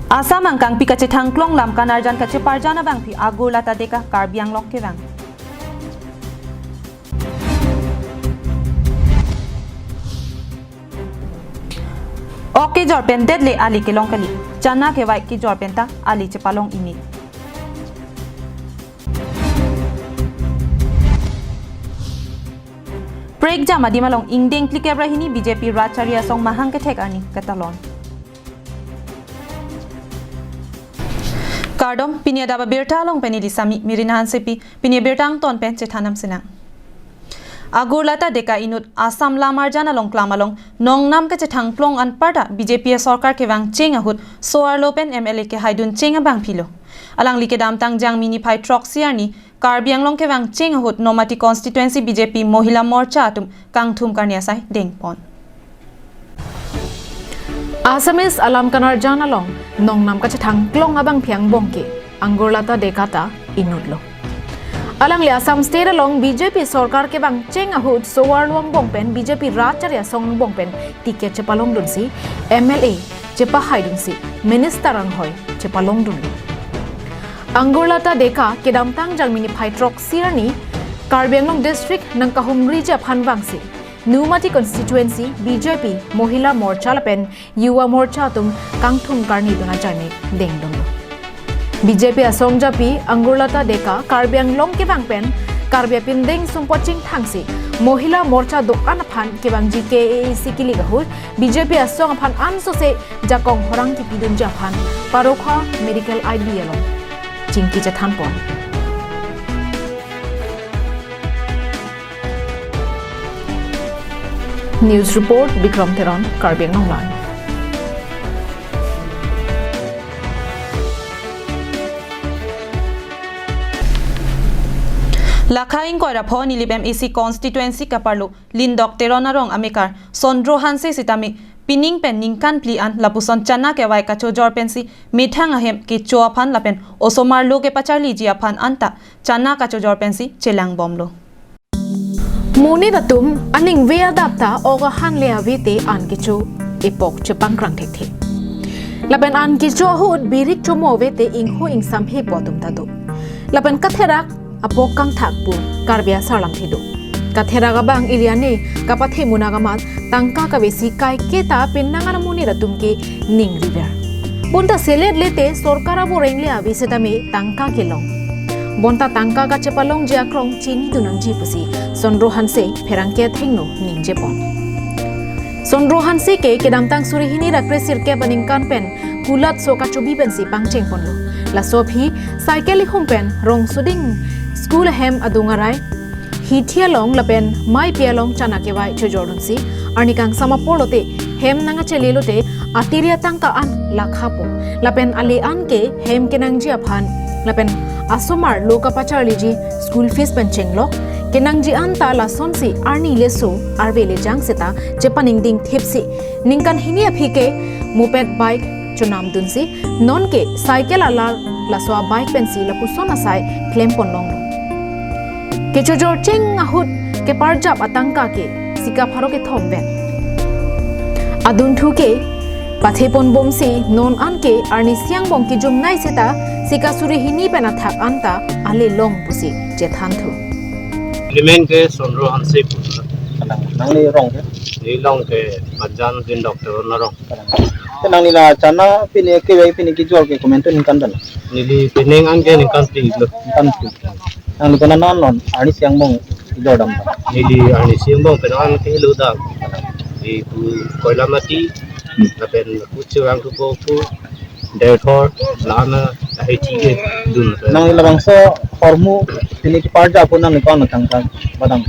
Asam angkang pi kache thangklong lam kanarjan kache parjana bang pi agur lata deka karbiang lok ke bang. Oke jorpen deadly ali ke long kali. Chana ke wai ki jorpen ta ali chepalong imi. Break jama di malong ingdeng klike brahini BJP Racharya song mahang ke thek ani katalon. Kardom pinia daba Abirta long penili sami mirinahan sepi pinia Abirtang ton pen chethanam sinang. Agur lata deka inut Asam lamarjana long klamalong nong nam ke chethang plong an parta BJP sarkar ke wang chenga hut soar lopen MLA ke haidun chenga bang pilo. Alang like dam tang jang mini phai troxiar ni Karbiang long ke wang chenga hut Nomati constituency BJP Mohila Morcha atum kangthum karnia sai dengpon. Asamis alam kanarjana long nong nam kache thang klong abang phiang bongke angorlata dekata inudlo alang le Assam state along BJP sarkar ke bang chenga hut sowar luang bongpen BJP Racharya song bongpen tiket chepalong dunsi MLA chepa haidunsi minister ang hoy chepalong dunlo angorlata deka kedam tang jangmini phaitrok sirani Karbiang long district nang kahumri ja phanwangsi Nomati constituency BJP Mohila Morcha lapen Yuwa Morcha tum kangthum karni duna jani dengdong BJP asong japi angurlata deka Karbiang long ke bangpen Karbia pindeng sumpoching thangsi Mohila Morcha dokan phan ke bang GKAC kili gahur BJP asong phan anso se jakong horang ki pidun japhan parokha medical ID along chingki cha thanpon News report Bikram Teron, Karbiang Online. Lakhaing koira pho nilib MEC constituency kaparlu lindok teronarong amikar sondro hanse sitami pining pen ningkan pli an lapuson chana ke wai kacho jorpensi mithang ahem ki choaphan lapen osomar lo ke pacharli jiaphan anta chana kacho jorpensi chelang bomlo Muni datum aning ve adapta oga han le avite an kichu ipok chepang krang thek thek laben an kichu hut birik chomo vete ingho ingsam he potum tadu laben katherak apok kang thakpu karbia sarlam thidu katheraga bang iliane kapathe munagamat tangka ka besi kai keta pinnangar muni datum ke ning river bonta selet lete sorkara bo rengle avisetame tangka kelong bonta tangka ka chepalong jia krong chini dunang ji pusi sondro hanse pherangke thengno ningje pon sondro hanse ke kedam tang surihini rakre sirke baningkan pen kulat so ka chubi pensi pangcheng ponlo la sophi cycle humpen rong suding school hem adungarai hithia long lapen mai pialong chana ke wai chojorun si arnikang samapolote hem nanga chelilote atiria tangka an lakhapo lapen ali an ke hem kenang ji aphan lapen asomar loka pacharliji school fees penchenglo kenangji anta la sonsi arni leso arvele jangseta jepaning ding thepsi ningkan hinia phike moped bike chunam dunsi non ke cycle ala la swa bike pensi la pusona sai claim ponlong ke chojor cheng ahut ke parjap atangka ke sika pharo ke thomben adun thuke pathepon bomsi non anke arni siang bong ki jum nai seta sika suri hini pena thak anta ale long pusi je thanthu Limen ke sondro hanse putla nang ni rong ke ni long ke panjan din doctor na rong nang ni la chana pini ke wai pini ki jol ke comment ni kan dan nili peneng an ke ni kan ti lo kan tu nang ni kana non non ani siang mong jodam nili ani siang bong penan ke lu da di koila mati na pen kuchu ang ku ku therefore lana hai ti ke dun nang ni la bangso hormu pini ki parja pun nang ni kon tang tang badang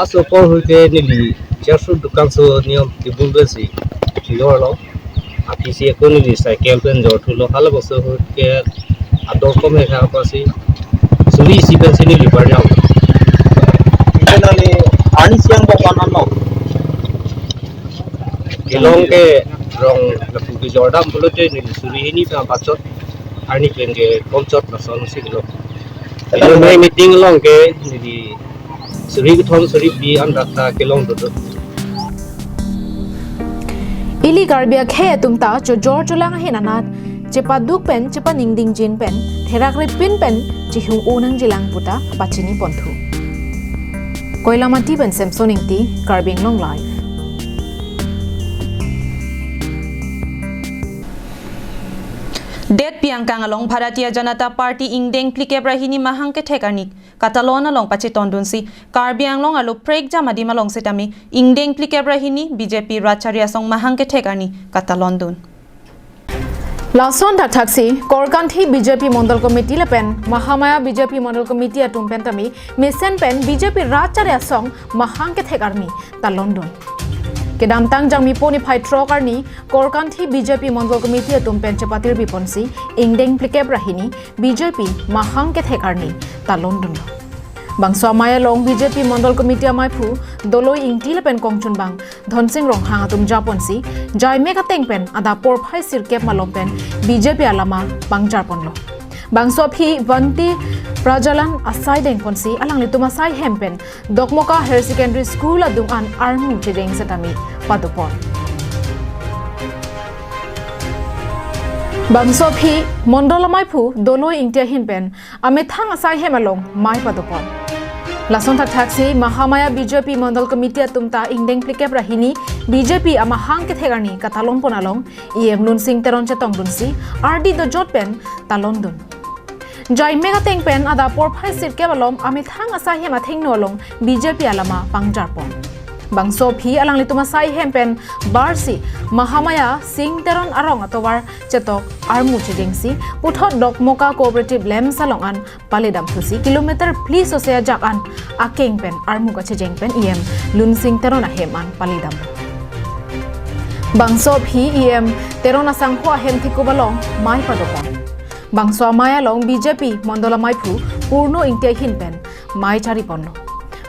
aso ko hu ke nili chasu dukan so niom ti bun besi lor lo apisi ko nili cycle pen jor thu lo hala boso hu ke ador ko me kha pasi suri si pen se nili par jao nang ni ani siang bong kan no long ke rong la pu ki jordam bulote nili suri ni pa bachot ani pen ke komchot na son si lo ilo mai meeting long ke nili suri ki thom suri bi an rakta ke long do ili garbia khe tumta cho jor chulang hinanat cepa duk pen cepa ningding jin pen therak re pin pen chihung unang jilang puta pachini ponthu koilamati pen samsoning ti carbing long life Det piangkang along Bharatiya Janata Party ingdeng plike brahini mahang ke thekanik Katalona long pachiton dunsi Karbiang long alu prek jamadi malong setami ingdeng plike brahini BJP Racharya song mahang ke thekani Katalon dun Lason tak taksi Korkanthi BJP Mondal Committee lepen Mahamaya BJP Mondal Committee atum pentami misen pen BJP Racharya song mahang ke thekarni ta London Kedam tang jang mi poni phai tro karni Korkanthi BJP Mondal Committee atum pen chapatir biponsi ingdeng plike brahini BJP mahang ke thekarni ta London Bangso Maya long BJP Mondal Committee amai phu doloi ingti lepen kongchun bang Dhonsing rong hang atum japonsi jai meka tengpen ada por phai sirkep malom pen BJP alama bangjar ponlo Bangso phi vanti prajalan asai deng ponsi alang lituma sai hempen Dokmoka Higher Secondary School adung an armu chedeng setami padupon Bangso phi mondolamai phu doloi ingtia hinpen ame thang asai hemalong mai padupon Lason tak taksi Mahamaya BJP Mondal Committee atumta ingdeng plike brahini BJP ama hang ke thegani katalon ponalong em nun sing teron chetong dunsi RD do jotpen talon dun Jai mega teng pen ada por phai sirke balom ame thang asa hema thengnolong BJP alama pangjarpon Bangso phi alang lituma sai hempen barsi Mahamaya sing teron arong atowar chetok armu chidingsi puthot dokmoka cooperative lem salongan paledam thusi kilometer please osea jakan akeng pen armu ka chejeng pen em lun sing teron aheman paledam Bangso phi em teron asang ho ahem thikubalong mai padopon Bangso maya long BJP mondola mai phu purno ingte hinpen mai chari ponlo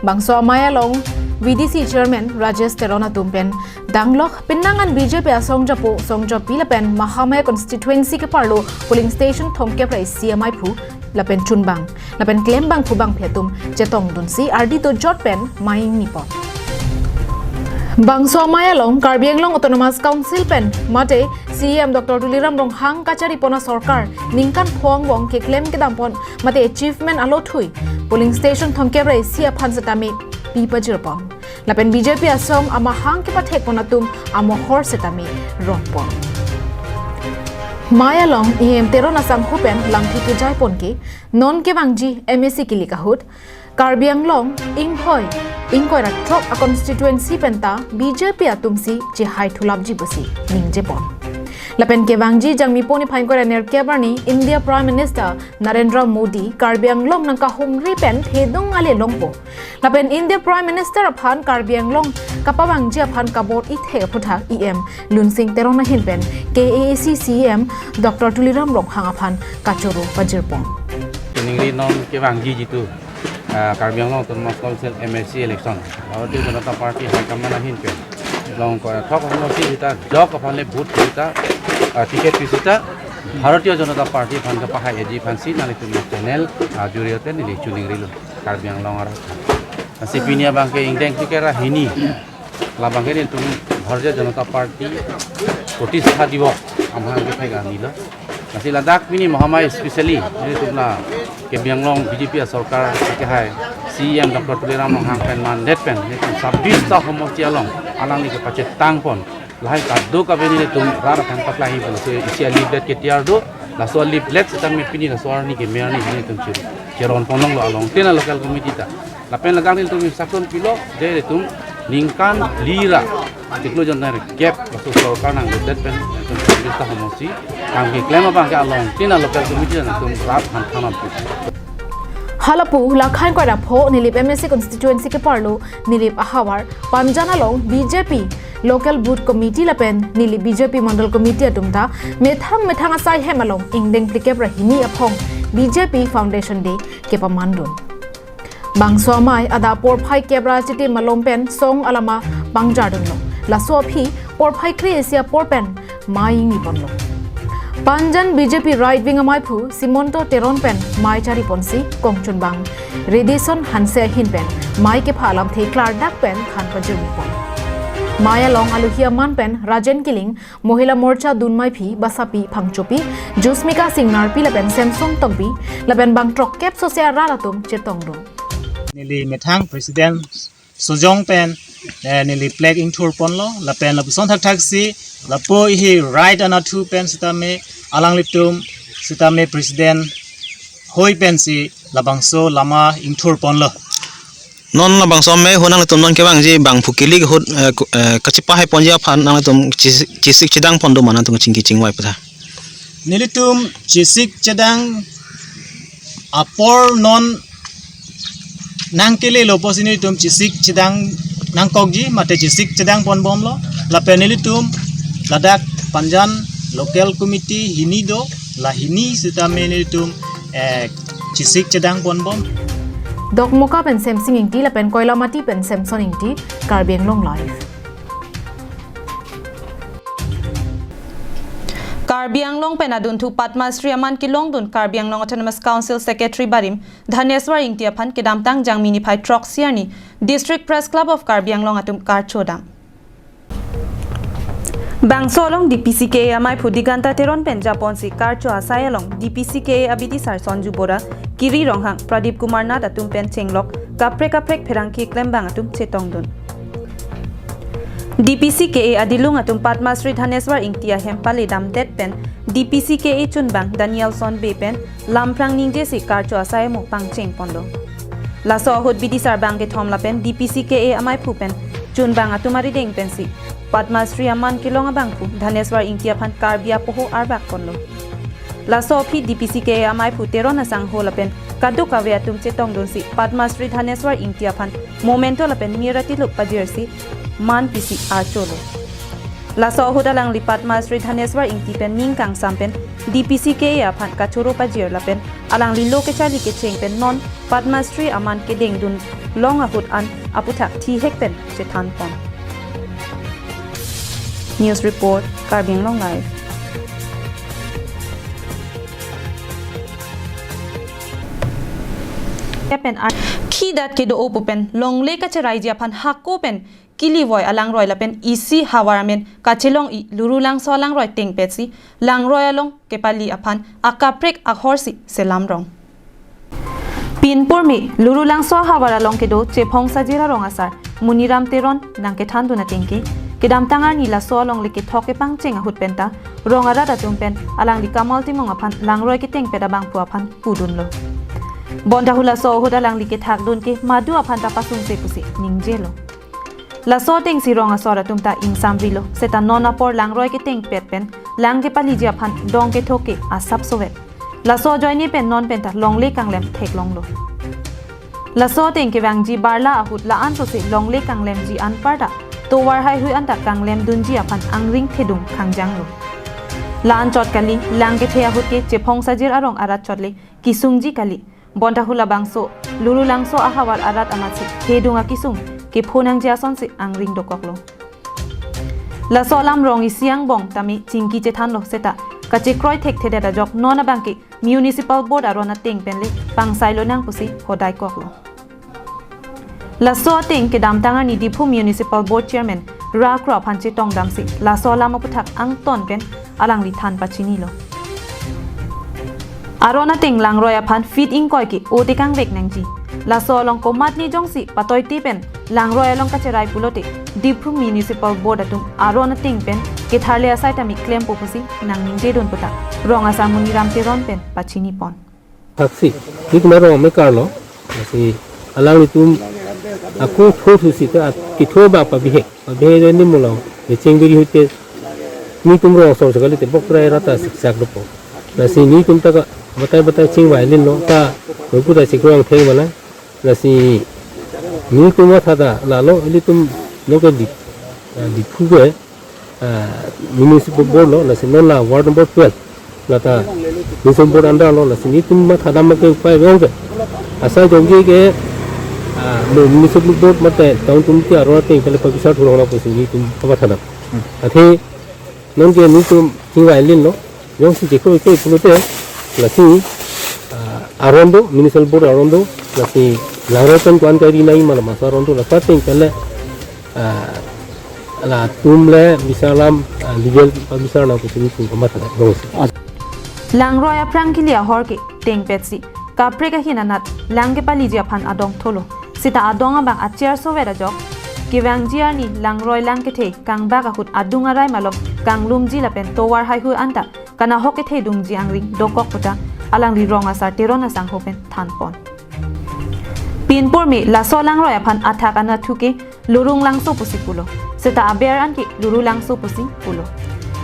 Bangso maya long VDC Chairman Rajesh Terona Tumpen Danglok Pinangan BJP Songjapo Songjapi Lapen Mahamaya Constituency ke Parlo Polling Station Thomke Prai CMI Phu Lapen Chunbang Lapen Klembang Phubang Phetum Chetong Dunsi RD to Jotpen Maing Nipon Bangso Maya long Karbiang long Autonomous Council pen Mate CM Dr. Tuliram rong hang kachari pona sarkar ningkan phong wong ke claim ke dampon mate achievement alothui polling station thomke prai sia phan setami pipajirpon lapen BJP asom ama hang ke pathek ponatum amo hor setami ronpon Maya long em teron asam hupen langthi ke jai pon ke non ke bangji MSc kilikahut Karbiang long inghoi ingkoi rathok a constituency penta BJP atumsi je hai thulabji basi ningjepon Lapen ke bangji jang mi poni phain kore ner kebarni India Prime Minister Narendra Modi Karbiang long nang ka humri pen thedong ale longpo Lapen India Prime Minister aphan Karbiang long kapawangji aphan kabot I the phutha EM Lunsing terona hinpen KAC CM Dr. Tuliram rong hang aphan kachoro pajirpon Ningri non ke bangji jitu Karbiang long Autonomous Council MSc election Bharatiya Janata Party High Command hinpen long kora thok hono si kita jok aphanle vote kita ticket pisita Bharatiya Janata Party phan ka pahai eji phansi nali tu channel juriote nili chuling rilu Karbiang long ara sipinia bangke ingdeng tikera hini la bangke ni tu Bharatiya Janata Party protishtha divok amhan ke phaiga nila nasi ladak mini Mahamaya especially ni tu na Karbiang long BJP sarkar ke hai CM Dr. Tuliram hang pen mandate pen ni 26 ta homotia long alang ni ke pache tangpon lahai kaddo ka beni tum rara kan paklahi bol se isia leaflet ke tiar do la so leaflet tam me pini la so ni ke mer ni tum chiru keron ponong lo along tena local committee ta la pen lagang ni tum sakon kilo de tum ningkan lira tiklo jon nar gap so sarkar nang dat pen tum ta homosi kam ke claim ba ke along tena local committee na tum rat han thamam Halapu lakhain ko rapho nilip MSc constituency ke parlo nilip ahawar panjana long BJP local booth committee lapen nilip BJP mandal committee atumta methang asai hemalong ingdeng plike brahini aphong BJP foundation day ke pamandun bangso mai ada por phai kebra chiti malom pen song alama bangjardun lo laso phi por phai kri asia por pen mai ni ponlo Panjan BJP right wing amai phu Simonto Teron pen mai chari ponsi kongchun bang Redison Hanse hin pen mai ke phalam the klar dak pen khan pajum pon Maya Long Aluhia Manpen Rajan Kiling Mohila Morcha Dunmai Phi Basapi Phangchopi Jusmika Singnar Pi Laben Samsung Tompi Laben Bang Trok Kep Sosia Ralatum Chetongdong Nili Methang President Sojong Pen Nili Plague in Tour Ponlo La Pen La Buson Taxi La Po Hi Right Ana Two Pen Sitame Alang Litum Sitame President Hoi Pensi Labangso Lama in Tour Ponlo non la bang som me honang tum non ke bang ji bang phukili hot kachipa hai ponja phan nang tum chisik chidang pondo mana tum chingki chingwai patha Nilitum Chisik Chedang Apor non Nangkele Loposini tum Chisik Chedang Nangkogji Mate Chisik Chedang Pon Bomlo La Penilitum Ladak Panjan Local Committee Hinido La Hini Sitamenitum Chisik Chedang Pon Bom Dok Moka Pen Samsung Ingti Lapen Koila Mati Pen Samsung Ingti Karbiang Long Live Karbiang Long Penadun to Patma Sri Aman Kilong Dun Karbiang Long Autonomous Council Secretary Barim Dhaneswar Ingtia Pan Kedamtang Jang Mini Pai Trok Siarni District Press Club of Karbiang Long Atum Karchodam Bangsolong DPCK amai Pudiganta Teron Pen Japon si Karcho Asayalong DPCK Abiti Sar Sonju Bora Kiri Ronghang Pradip Kumar Nat Atum Pen Chenglok Kaprek Perangki Klembang Atum Chetongdun DPCK Adilung Atum Padma Sri Dhaneswar Ingtia Hempale Dam Det Pen DPCK Chunbang Danielson Be Pen Lamprang Ningje si Karcho Asay Mo Pang Cheng Pondo Laso Hod Bidi Sar Bangke Thomla Pen DPCK amai Pupen Chunbang Atumari Deng Pen si Padma Sri Aman Kilonga Bangpu Dhaneswar Ingtia Pan Karbia Poho Arbak Konlo Laso Phi DPCK amai Puteron Asang Holapen Kadu Kavya Tum Chetong Don si Padma Sri Dhaneswar Ingtia Pan Momento Lapen Mirati Luk Pajersi Man Pisi Archolo Laso Hodalang li Padma Sri Dhaneswar Ingti Pen Ningkang Sampen DPCK ya Pan Kachoro Pajer Lapen Alang li Loke Chali Ke Cheng Pen Non Padma Sri Aman Ke Deng Dun Longa Hut An Aputak Thi Hek Pen Chetan Pon News Report, Karbiang Long Live. Ki dat ke do opo pen long le ka cherai ja phan hakko pen kili voi alang roi la pen isi hawaramen ka chelong I lurulang so lang roi teng petsi lang roi along ke pali aphan akaprek akhorsi selam rong Pinpur me lurulang so hawara long ke do chephong sajira rong asar muniram teron nang ke thandu na tengke Kedam tangar ni la solong like thoke pang cheng ahut penta rongara da tumpen alang di kamal timong aphan langroi ke teng peda bang pu aphan pudun lo bonda hula so hoda lang like thak dun ke madu aphan ta pasung se pusi ningjelo la so teng si ronga sora tumta ing samrilo seta nona por langroi ke teng pet pen lang ke pali ji aphan dong ke thoke asap sowe la so joini pen non penta longle kanglem thek long lo la so teng ke wang ji barla ahut la an so se longle kanglem ji an parda to war hai hui anta kanglem dunji aphan angring thedung khangjang lo lan chot kali langke thea hutke chephong sajir arong arat chotle kisungji kali bonda hula bangso lulu langso ahawar arat amatsi thedunga kisung ke phonang jason se angring dokoklo la solam rong isiang bong tami chingki che than lo seta kache kroi thek theda da jok nona bangke municipal board arona teng penle pangsai lo nang pusi hodai koklo Laso ting ke dam tangan ni Dipu Municipal Board Chairman Ra Kro Phanche Tong Damsi Laso lama puthak ang ton pen alang li than pachini lo Arona ting lang roya phan fit ing koi ki ote kang vek nangji Laso long ko mat ni jongsi patoi ti pen lang roya long ka cherai pulote Dipu Municipal Board atum arona ting pen ke tharle asai tami claim popusi nang ningje don puta rong asa muniram te ron pen pachini pon Taxi nik maro me karlo asi alang tum aku thotu sita ki thoba pa bihe ni mulong ye chengbiri hute ni tum ro so sakali te bokrai rata siksak lo po na si ni tum ta batai chingwai lin lo ta pu da sikrong theng bana na si ni tum tha da la lo li tum no ko di phu ge municipal board lo na si no la ward number 12 la ta municipal board under lo na si ni tum ma tha da ma ke pai rong ge asa jonggi ke municipal board mate taun tum ti aro te pele pakisa thurong na pusi ni tum pa thana athe non ke ni tum tingwa lin lo yong si ko pulote la si arondo municipal board arondo la si laraton kwan kari nai mala masa arondo la pating pele ala tumle bisalam legal permission na kusini kumat dos Langroy aprang kilia horke teng petsi kapre ka hinanat langge pali jia phan adong tholo sita adong abang achiar so vera jok kiwang jiar ni langroy lang ke the kang ba ka hut adunga rai malom kang lum ji lapen towar hai hu anta kana hoke the dung ji angring dokok puta alang ri ronga sa terona sang hopen thanpon pinpur me la so langroy aphan athak ana thuke lurung lang so pusipulo sita aber an ki luru lang so pusi pulo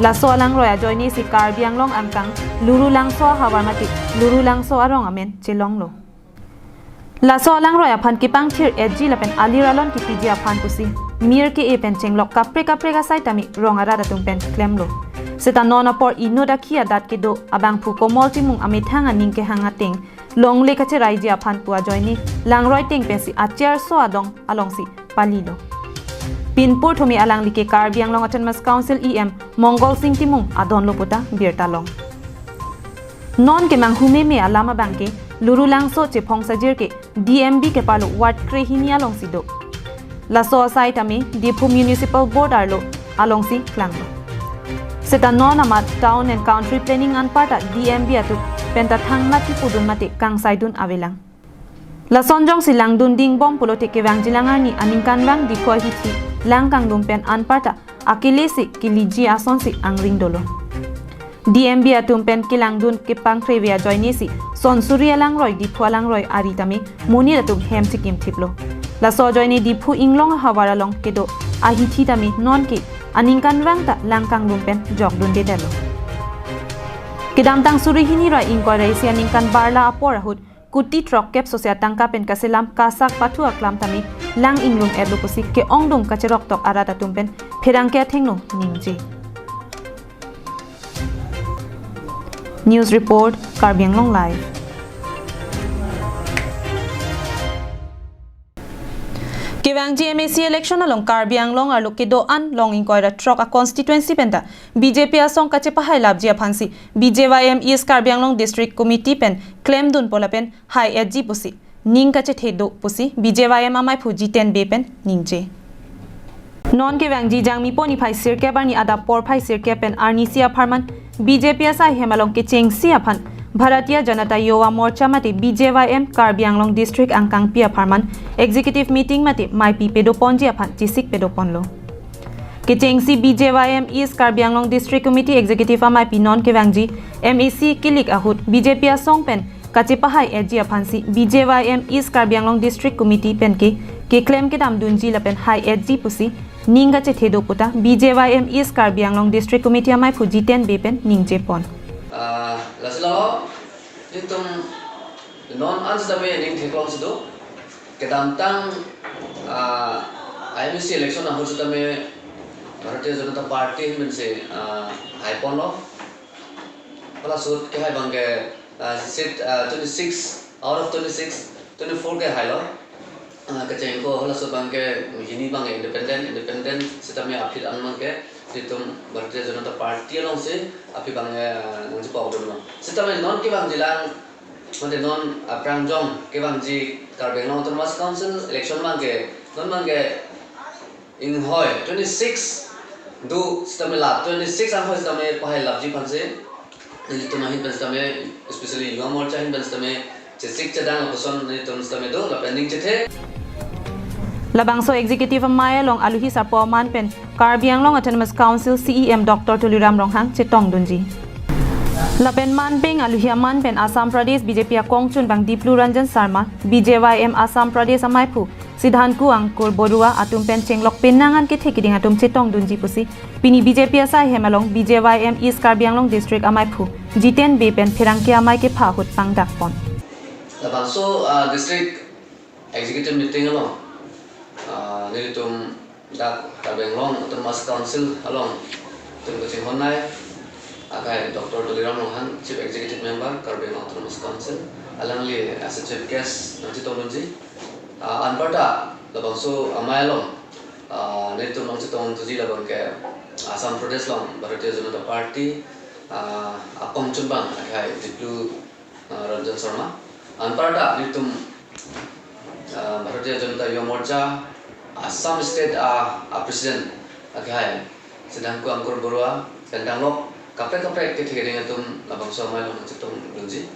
la so lang roya joini si karbiang long angkang luru lang so hawamati luru lang so arong amen chilong lo la so lang roya phan ki pang thir edji lapen aliralon ki pijia phan pusi mir ke e pen chenglok kapre ga sai tami rong ara da tum pen klem lo seta nona por inoda khia dat ke do abang phu komol ti mung ami thanga ning ke hanga teng long le ka che rai jia phan puwa joini lang roi teng pen si acher so adong along si palilo Pinpur thumi alang like Karbiang Long Autonomous Council EM Mongol Singh Timung adon loputa Abirta long non ke manghume me alama bangke luru lang so che phong sajir ke DMB ke palo ward krehinia long sido la so sai tami Dipu Municipal Board arlo along si klang seta non amat town and country planning an parta DMB atu penta thangna ki pudun mate kang saidun avelang la sonjong silang dun ding bom pulo te ke wang jilangar ni aningkan wang di ko hi thi lang kang dumpen anparta akilesi kiliji asonsi angring dolo DMB atumpen kilang dun ke pangkrevia joinisi son surya lang roi diphu lang roi aritami muni atum hem sikim thiplo la so joini diphu inglong hawara long kedo ahithi tami non ki aningkan wangta lang kang dumpen jok dun de delo kidam tang suri hini roi inquiry si aningkan barla apora hut Kuti trok kep sosia tangka pen kaselam kasak patu aklam tami lang inglum edlo pusi ke ongdum kacherok tok arata tumpen phirang ke thengno ningji News report Karbiang Long live Kiwang GMAC election along Karbiang Long arlo kedo an long inquiry trok a constituency penta BJP asong kache pahai labjia phansi BJYM East Karbiang Long District Committee pen claim dun pola pen high edgy pusi ning kache thedo pusi BJYM amai phuji 10 be pen ningje non kiwang ji jangmi poni phai sirke barni Adap por phai sirke pen arnisia pharman BJP asai hemalong ke chengsi aphan Bharatiya Janata Yuva Morcha mate BJYM Karbiang Long District angkang pia pharman executive meeting mate mai pi pedo ponji aphan chisik pedo ponlo Kichengsi BJYM East Karbiang Long District Committee executive amai pi non kewangji MAC kilik ahut BJP asong pen kachipahai edji aphansi BJYM East Karbiang Long District Committee pen ke claim ke dam dunji lapen high edji pusi ninga che thedo puta BJYM East Karbiang Long District Committee amai phuji 10 be pen ningje pon Laslo itum non answer ning theklong sido kedam tang IMC election na hosu tame Bharatiya Janata Party mense haipon lo pala sut ke hai bangke seat 26 out of 26 24 ke hai lo kacheng ko hola sut bangke hini bang independent sitame apit anman ke situm Bharatiya Janata Party long se api bang nangji pau dum sitame non ke bang jilang mate non aprang jong ke bang ji Karbiang Long Autonomous Council election bang ke non bang ke in hoi 26 do sitame la 26 ang hoi sitame pahai labji phanse nitum hin ban sitame especially yuva morcha hin ban sitame chesik chadang option nitum sitame do la pending chethe Labangso Executive Maya Long Aluhi Sapo Man Pen Karbiang Long Autonomous Council CEM Dr. Tuliram Ronghang Chetong Dunji Lapen Man Peng Aluhi Man Pen Assam Pradesh BJP Kongchun Bang Diplu Ranjan Sarma BJYM Assam Pradesh Amaipu Sidhanku Angkur Borua Atum Pen Chenglok Penangan ke thekiding atum Chetong Dunji pusi Pini BJP Asai Hemalong BJYM East Karbiang Long District Amaipu Jiten Be Pen Phirangke Amai ke phahut pangdak pon Labangso district executive meeting along nilitum dak Karbiang Long Autonomous Council along tum kaching honai akai Dr. Tuliram Ronghang Chief Executive Member Karbiang Long Autonomous Council alangli as a chief guest nanti tolunji anparta labangso amai long nilitum nang chitong tuji labang ke Assam Pradesh long Bharatiya Janata Party apong chumbang akai Diplu Ranjan Sharma anparta nilitum Bharatiya Janata Yuva Morcha Assam State President Akhai sedang ku angkur berua tentang lok kapre ke dengan tum labang somai lo cetung lunji.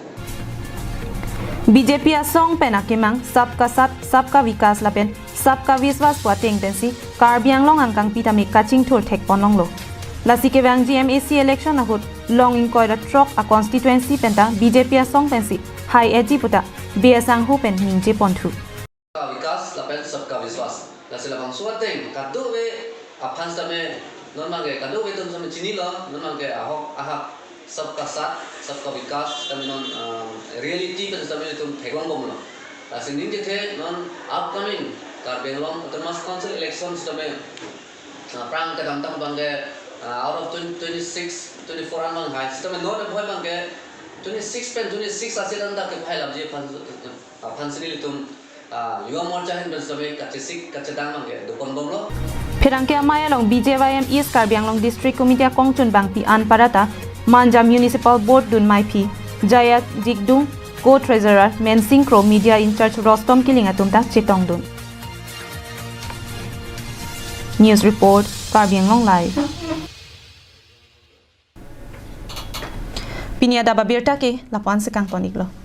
BJP असोंग पेन अकेमंग सबका साथ सबका विकास लपेन सबका विश्वास पुआतेंग Pence कार्बियांग लोंग अंकांग पीता में काचिंग थोर टेक पोनलोंग लो लासी के बैंग GMAC इलेक्शन अहुत लोंग इन कोई ट्रॉक अ कॉन्स्टिट्यूएंसी पेंता बीजेपी असोंग पेंसी हाई एजी पुता बेअसांग हो पेन निंजे पोंथु विकास लपेन सबका विश्वास लासी labang suating kadu we apan same non mangge kadu we tum same chini lo non mangge ahak सबका साथ सबका विकास तमे नॉन रियलिटी पे तमे तुम ठेगवान बम लो लासिंग दिन थे non upcoming कार्बेंगलोंग autonomous council elections तमे प्रांग के दमतम बंगे आउट ऑफ 26 24 आन मंग हाई तमे नॉन भय बंगे 26 पेन 26 आसे दंदा के भाई लबजे फंसनी तुम युवा मोर्चा है तमे कचसिक कचदांग मंगे दुपन बम लो फिरंग के अमाया लोंग BJYM east Karbi Anglong district committee कोंगचुन बांगपी आन पाराता Manja Municipal Board Dun Maipi, Jaya Jigdung, Co-Treasurer, Mensing Kro Media in Charge Rostom Killing Atumta Chitong Dun. News Report, Karbianglong Live. Pinia Abirta ke Lapuan Sekang Toniklo.